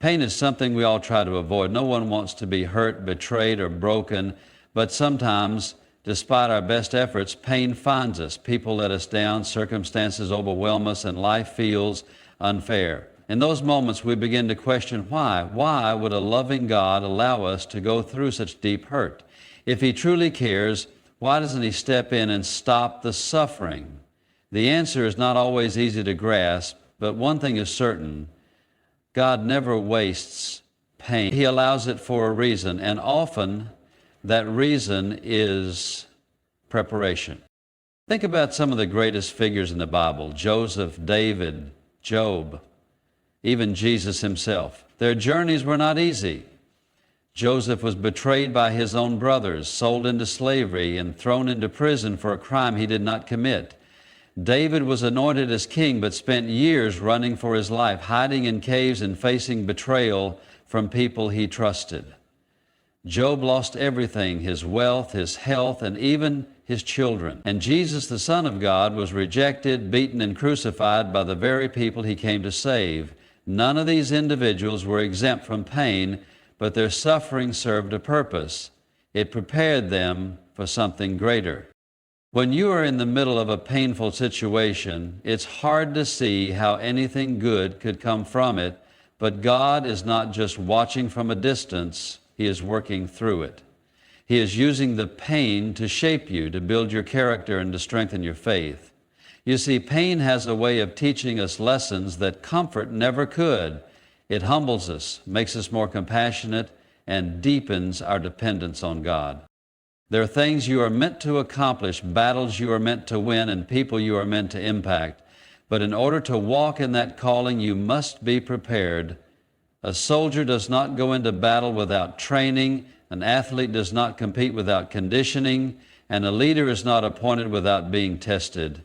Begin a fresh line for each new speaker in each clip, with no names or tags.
Pain is something we all try to avoid. No one wants to be hurt, betrayed, or broken, but sometimes, despite our best efforts, pain finds us. People let us down, circumstances overwhelm us, and life feels unfair. In those moments, we begin to question why. Why would a loving God allow us to go through such deep hurt? If He truly cares, why doesn't He step in and stop the suffering? The answer is not always easy to grasp, but one thing is certain: God never wastes pain. He allows it for a reason, and often that reason is preparation. Think about some of the greatest figures in the Bible: Joseph, David, Job, even Jesus himself. Their journeys were not easy. Joseph was betrayed by his own brothers, sold into slavery, and thrown into prison for a crime he did not commit. David was anointed as king, but spent years running for his life, hiding in caves and facing betrayal from people he trusted. Job lost everything: his wealth, his health, and even his children. And Jesus, the Son of God, was rejected, beaten, and crucified by the very people He came to save. None of these individuals were exempt from pain, but their suffering served a purpose. It prepared them for something greater. When you are in the middle of a painful situation, it's hard to see how anything good could come from it, but God is not just watching from a distance. He is working through it. He is using the pain to shape you, to build your character, and to strengthen your faith. You see, pain has a way of teaching us lessons that comfort never could. It humbles us, makes us more compassionate, and deepens our dependence on God. There are things you are meant to accomplish, battles you are meant to win, and people you are meant to impact. But in order to walk in that calling, you must be prepared. A soldier does not go into battle without training. An athlete does not compete without conditioning. And a leader is not appointed without being tested.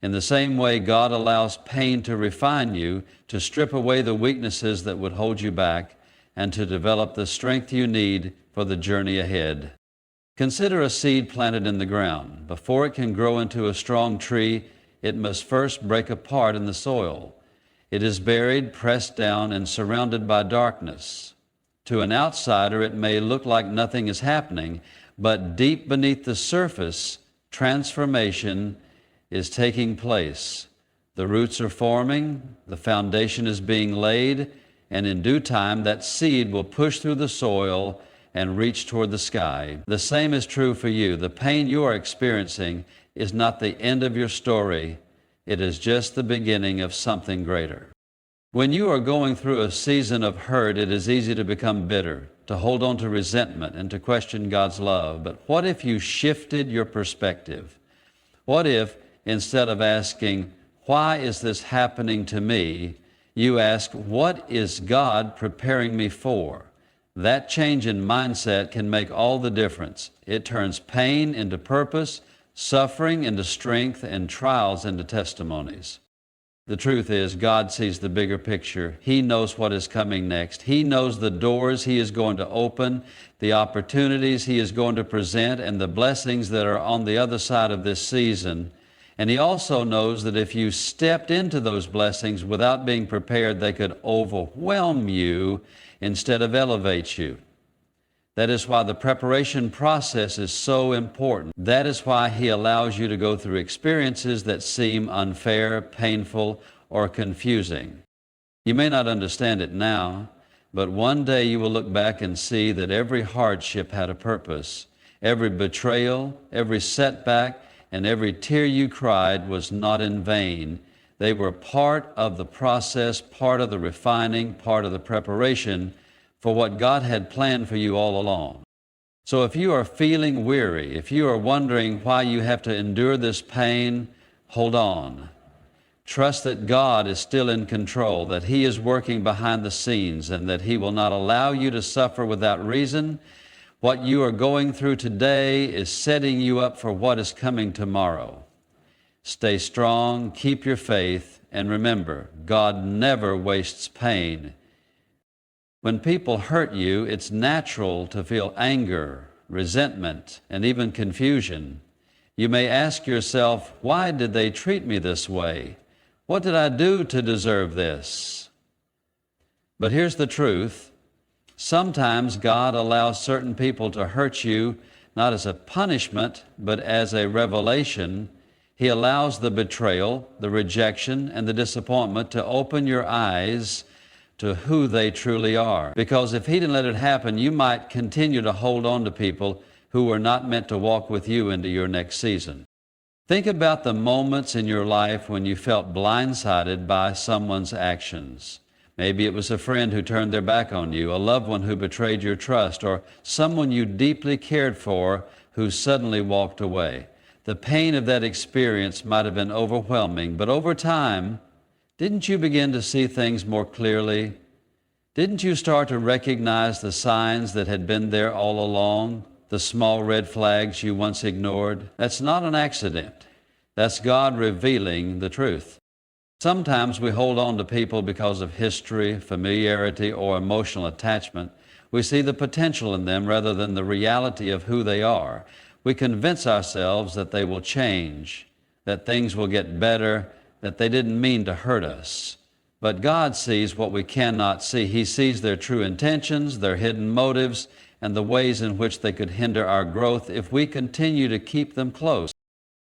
In the same way, God allows pain to refine you, to strip away the weaknesses that would hold you back, and to develop the strength you need for the journey ahead. Consider a seed planted in the ground. Before it can grow into a strong tree, it must first break apart in the soil. It is buried, pressed down, and surrounded by darkness. To an outsider, it may look like nothing is happening, but deep beneath the surface, transformation is taking place. The roots are forming, the foundation is being laid, and in due time, that seed will push through the soil and reach toward the sky. The same is true for you. The pain you are experiencing is not the end of your story. It is just the beginning of something greater. When you are going through a season of hurt, it is easy to become bitter, to hold on to resentment, and to question God's love. But what if you shifted your perspective? What if, instead of asking, "Why is this happening to me?" you ask, "What is God preparing me for?" That change in mindset can make all the difference. It turns pain into purpose, suffering into strength, and trials into testimonies. The truth is, God sees the bigger picture. He knows what is coming next. He knows the doors He is going to open, the opportunities He is going to present, and the blessings that are on the other side of this season. And He also knows that if you stepped into those blessings without being prepared, they could overwhelm you instead of elevate you. That is why the preparation process is so important. That is why He allows you to go through experiences that seem unfair, painful, or confusing. You may not understand it now, but one day you will look back and see that every hardship had a purpose. Every betrayal, every setback, and every tear you cried was not in vain. They were part of the process, part of the refining, part of the preparation for what God had planned for you all along. So if you are feeling weary, if you are wondering why you have to endure this pain, hold on. Trust that God is still in control, that He is working behind the scenes, and that He will not allow you to suffer without reason. What you are going through today is setting you up for what is coming tomorrow. Stay strong, keep your faith, and remember, God never wastes pain. When people hurt you, it's natural to feel anger, resentment, and even confusion. You may ask yourself, why did they treat me this way? What did I do to deserve this? But here's the truth. Sometimes God allows certain people to hurt you, not as a punishment, but as a revelation. He allows the betrayal, the rejection, and the disappointment to open your eyes to who they truly are. Because if He didn't let it happen, you might continue to hold on to people who were not meant to walk with you into your next season. Think about the moments in your life when you felt blindsided by someone's actions. Maybe it was a friend who turned their back on you, a loved one who betrayed your trust, or someone you deeply cared for who suddenly walked away. The pain of that experience might have been overwhelming, but over time, didn't you begin to see things more clearly? Didn't you start to recognize the signs that had been there all along, the small red flags you once ignored? That's not an accident. That's God revealing the truth. Sometimes we hold on to people because of history, familiarity, or emotional attachment. We see the potential in them rather than the reality of who they are. We convince ourselves that they will change, that things will get better, that they didn't mean to hurt us. But God sees what we cannot see. He sees their true intentions, their hidden motives, and the ways in which they could hinder our growth if we continue to keep them close.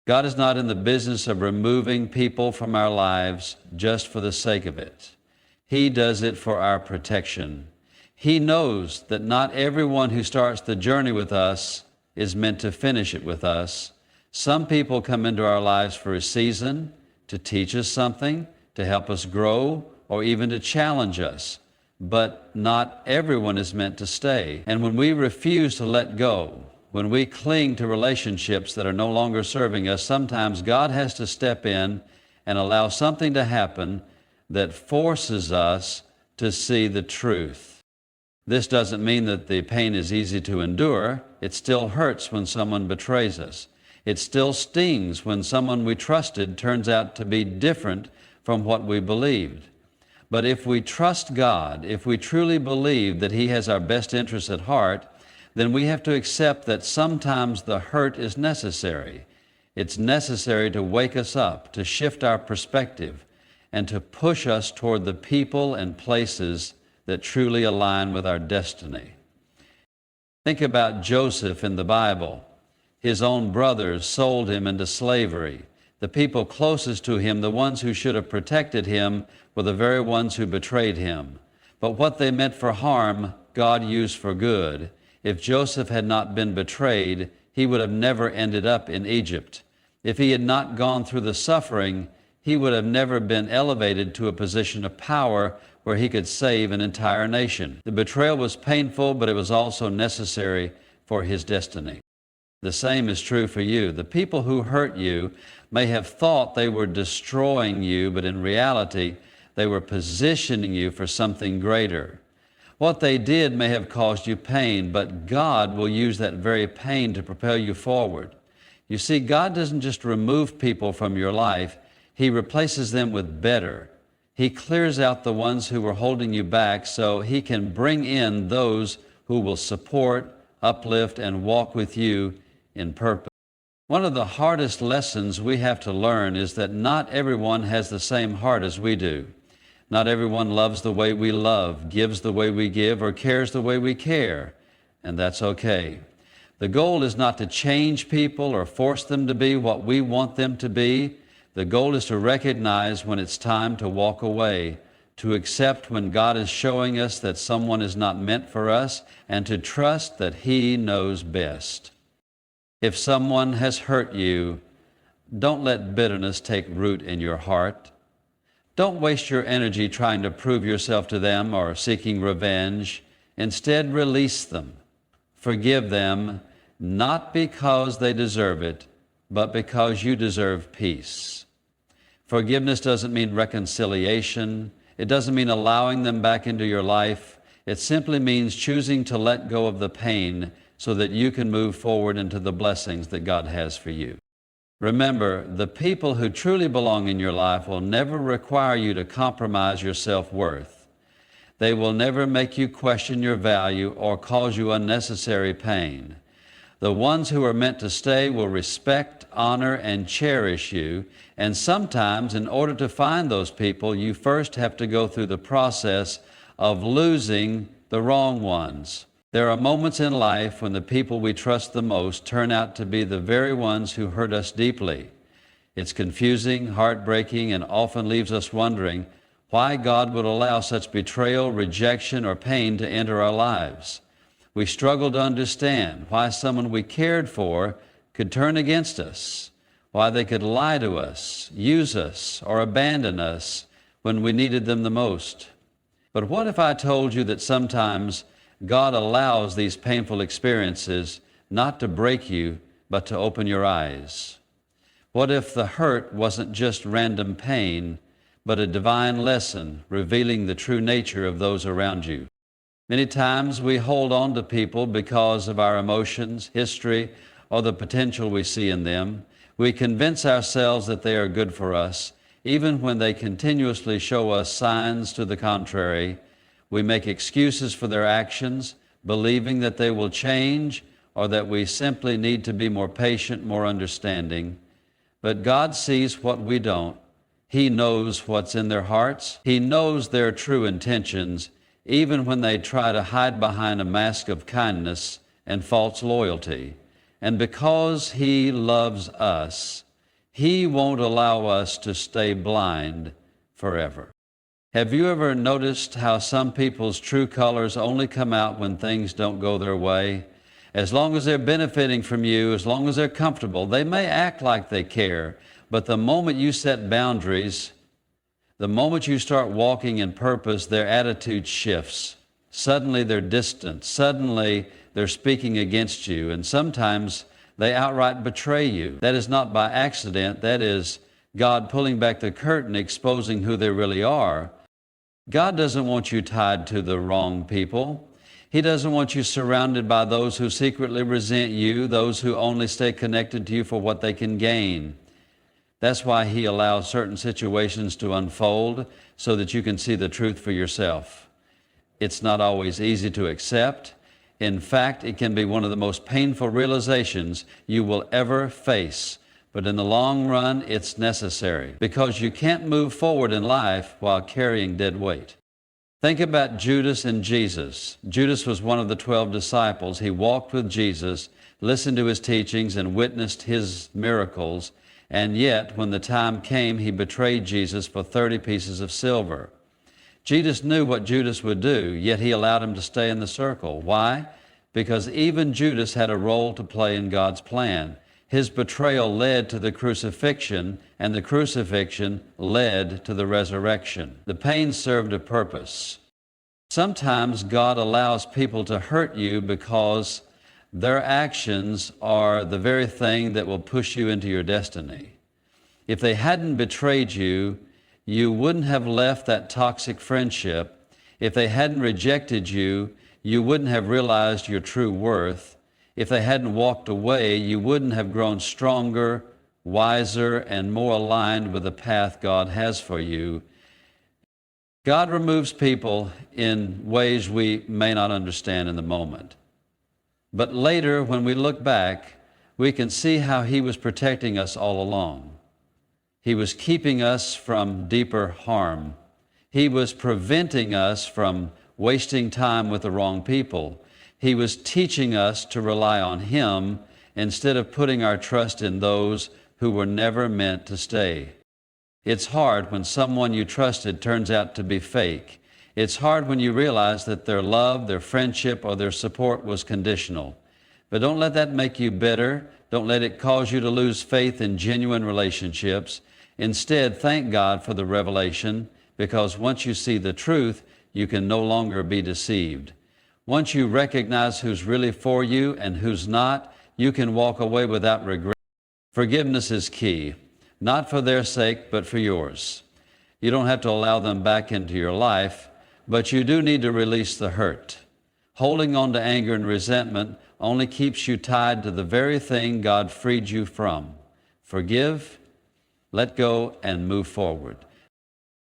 God is not in the business of removing people from our lives just for the sake of it. He does it for our protection. He knows that not everyone who starts the journey with us is meant to finish it with us. Some people come into our lives for a season, to teach us something, to help us grow, or even to challenge us. But not everyone is meant to stay. And when we refuse to let go, when we cling to relationships that are no longer serving us, sometimes God has to step in and allow something to happen that forces us to see the truth. This doesn't mean that the pain is easy to endure. It still hurts when someone betrays us. It still stings when someone we trusted turns out to be different from what we believed. But if we trust God, if we truly believe that He has our best interests at heart, then we have to accept that sometimes the hurt is necessary. It's necessary to wake us up, to shift our perspective, and to push us toward the people and places that truly align with our destiny. Think about Joseph in the Bible. His own brothers sold him into slavery. The people closest to him, the ones who should have protected him, were the very ones who betrayed him. But what they meant for harm, God used for good. If Joseph had not been betrayed, he would have never ended up in Egypt. If he had not gone through the suffering, he would have never been elevated to a position of power where he could save an entire nation. The betrayal was painful, but it was also necessary for his destiny. The same is true for you. The people who hurt you may have thought they were destroying you, but in reality, they were positioning you for something greater. What they did may have caused you pain, but God will use that very pain to propel you forward. You see, God doesn't just remove people from your life, He replaces them with better. He clears out the ones who were holding you back so He can bring in those who will support, uplift, and walk with you in purpose. One of the hardest lessons we have to learn is that not everyone has the same heart as we do. Not everyone loves the way we love, gives the way we give, or cares the way we care, and that's okay. The goal is not to change people or force them to be what we want them to be. The goal is to recognize when it's time to walk away, to accept when God is showing us that someone is not meant for us, and to trust that He knows best. If someone has hurt you, don't let bitterness take root in your heart. Don't waste your energy trying to prove yourself to them or seeking revenge. Instead, release them. Forgive them, not because they deserve it, but because you deserve peace. Forgiveness doesn't mean reconciliation. It doesn't mean allowing them back into your life. It simply means choosing to let go of the pain so that you can move forward into the blessings that God has for you. Remember, the people who truly belong in your life will never require you to compromise your self-worth. They will never make you question your value or cause you unnecessary pain. The ones who are meant to stay will respect, honor, and cherish you, and sometimes in order to find those people, you first have to go through the process of losing the wrong ones. There are moments in life when the people we trust the most turn out to be the very ones who hurt us deeply. It's confusing, heartbreaking, and often leaves us wondering why God would allow such betrayal, rejection, or pain to enter our lives. We struggle to understand why someone we cared for could turn against us, why they could lie to us, use us, or abandon us when we needed them the most. But what if I told you that sometimes God allows these painful experiences not to break you, but to open your eyes? What if the hurt wasn't just random pain, but a divine lesson revealing the true nature of those around you? Many times we hold on to people because of our emotions, history, or the potential we see in them. We convince ourselves that they are good for us, even when they continuously show us signs to the contrary. We make excuses for their actions, believing that they will change or that we simply need to be more patient, more understanding. But God sees what we don't. He knows what's in their hearts. He knows their true intentions, even when they try to hide behind a mask of kindness and false loyalty. And because He loves us, He won't allow us to stay blind forever. Have you ever noticed how some people's true colors only come out when things don't go their way? As long as they're benefiting from you, as long as they're comfortable, they may act like they care, but the moment you set boundaries, the moment you start walking in purpose, their attitude shifts. Suddenly they're distant. Suddenly they're speaking against you, and sometimes they outright betray you. That is not by accident. That is God pulling back the curtain, exposing who they really are. God doesn't want you tied to the wrong people. He doesn't want you surrounded by those who secretly resent you, those who only stay connected to you for what they can gain. That's why He allows certain situations to unfold so that you can see the truth for yourself. It's not always easy to accept. In fact, it can be one of the most painful realizations you will ever face. But in the long run, it's necessary because you can't move forward in life while carrying dead weight. Think about Judas and Jesus. Judas was one of the 12 disciples. He walked with Jesus, listened to His teachings, and witnessed His miracles. And yet, when the time came, he betrayed Jesus for 30 pieces of silver. Jesus knew what Judas would do, yet He allowed him to stay in the circle. Why? Because even Judas had a role to play in God's plan. His betrayal led to the crucifixion, and the crucifixion led to the resurrection. The pain served a purpose. Sometimes God allows people to hurt you because their actions are the very thing that will push you into your destiny. If they hadn't betrayed you, you wouldn't have left that toxic friendship. If they hadn't rejected you, you wouldn't have realized your true worth. If they hadn't walked away, you wouldn't have grown stronger, wiser, and more aligned with the path God has for you. God removes people in ways we may not understand in the moment. But later, when we look back, we can see how He was protecting us all along. He was keeping us from deeper harm. He was preventing us from wasting time with the wrong people. He was teaching us to rely on Him instead of putting our trust in those who were never meant to stay. It's hard when someone you trusted turns out to be fake. It's hard when you realize that their love, their friendship, or their support was conditional. But don't let that make you bitter. Don't let it cause you to lose faith in genuine relationships. Instead, thank God for the revelation, because once you see the truth, you can no longer be deceived. Once you recognize who's really for you and who's not, you can walk away without regret. Forgiveness is key, not for their sake, but for yours. You don't have to allow them back into your life, but you do need to release the hurt. Holding on to anger and resentment only keeps you tied to the very thing God freed you from. Forgive, let go, and move forward.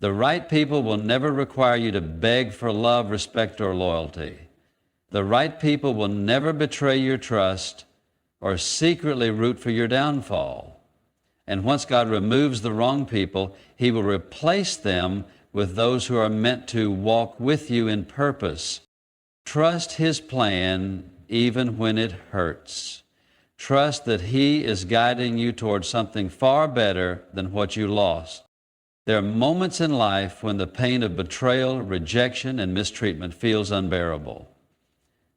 The right people will never require you to beg for love, respect, or loyalty. The right people will never betray your trust or secretly root for your downfall. And once God removes the wrong people, He will replace them with those who are meant to walk with you in purpose. Trust His plan even when it hurts. Trust that He is guiding you towards something far better than what you lost. There are moments in life when the pain of betrayal, rejection, and mistreatment feels unbearable.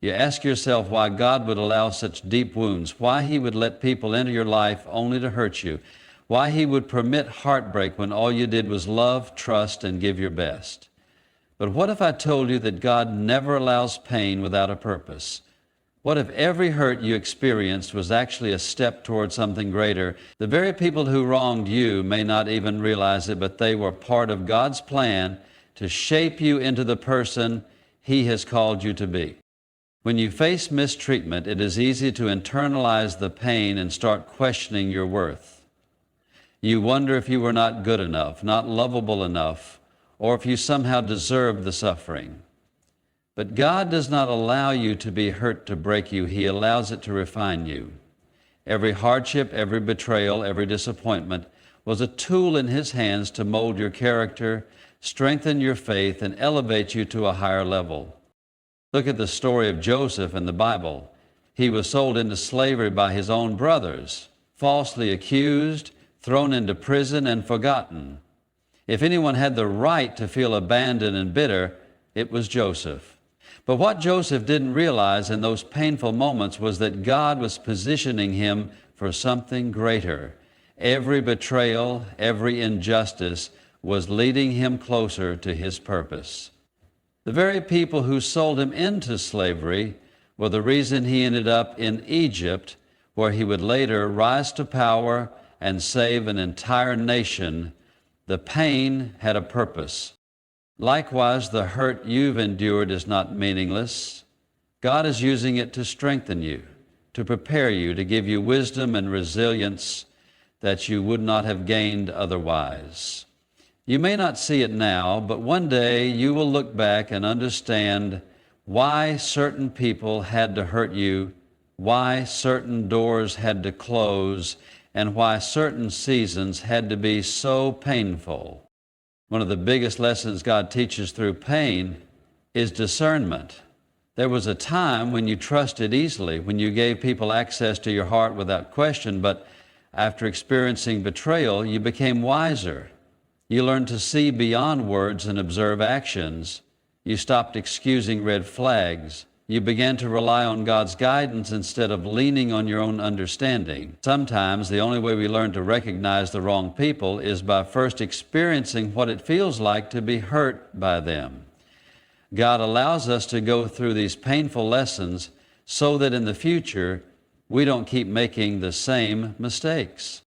You ask yourself why God would allow such deep wounds, why He would let people into your life only to hurt you, why He would permit heartbreak when all you did was love, trust, and give your best. But what if I told you that God never allows pain without a purpose? What if every hurt you experienced was actually a step toward something greater? The very people who wronged you may not even realize it, but they were part of God's plan to shape you into the person He has called you to be. When you face mistreatment, it is easy to internalize the pain and start questioning your worth. You wonder if you were not good enough, not lovable enough, or if you somehow deserved the suffering. But God does not allow you to be hurt to break you. He allows it to refine you. Every hardship, every betrayal, every disappointment was a tool in His hands to mold your character, strengthen your faith, and elevate you to a higher level. Look at the story of Joseph in the Bible. He was sold into slavery by his own brothers, falsely accused, thrown into prison, and forgotten. If anyone had the right to feel abandoned and bitter, it was Joseph. But what Joseph didn't realize in those painful moments was that God was positioning him for something greater. Every betrayal, every injustice was leading him closer to His purpose. The very people who sold him into slavery were the reason he ended up in Egypt, where he would later rise to power and save an entire nation. The pain had a purpose. Likewise, the hurt you've endured is not meaningless. God is using it to strengthen you, to prepare you, to give you wisdom and resilience that you would not have gained otherwise. You may not see it now, but one day you will look back and understand why certain people had to hurt you, why certain doors had to close, and why certain seasons had to be so painful. One of the biggest lessons God teaches through pain is discernment. There was a time when you trusted easily, when you gave people access to your heart without question, but after experiencing betrayal, you became wiser. You learned to see beyond words and observe actions. You stopped excusing red flags. You began to rely on God's guidance instead of leaning on your own understanding. Sometimes the only way we learn to recognize the wrong people is by first experiencing what it feels like to be hurt by them. God allows us to go through these painful lessons so that in the future we don't keep making the same mistakes.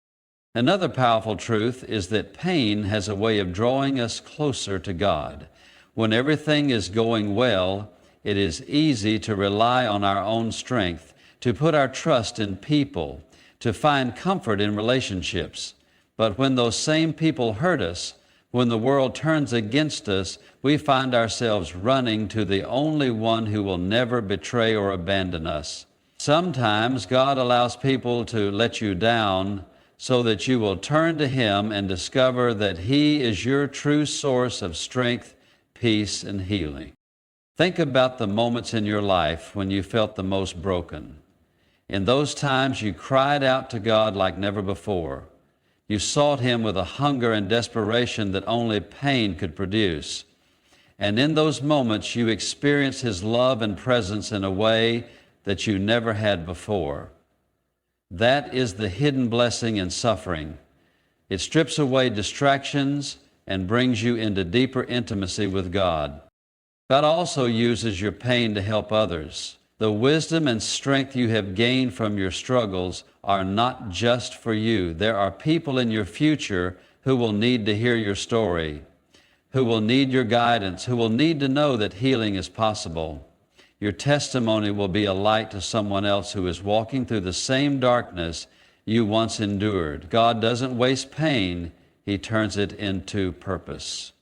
Another powerful truth is that pain has a way of drawing us closer to God. When everything is going well, it is easy to rely on our own strength, to put our trust in people, to find comfort in relationships. But when those same people hurt us, when the world turns against us, we find ourselves running to the only one who will never betray or abandon us. Sometimes God allows people to let you down so that you will turn to Him and discover that He is your true source of strength, peace, and healing. Think about the moments in your life when you felt the most broken. In those times, you cried out to God like never before. You sought Him with a hunger and desperation that only pain could produce. And in those moments, you experienced His love and presence in a way that you never had before. That is the hidden blessing in suffering. It strips away distractions and brings you into deeper intimacy with God. God also uses your pain to help others. The wisdom and strength you have gained from your struggles are not just for you. There are people in your future who will need to hear your story, who will need your guidance, who will need to know that healing is possible. Your testimony will be a light to someone else who is walking through the same darkness you once endured. God doesn't waste pain, He turns it into purpose.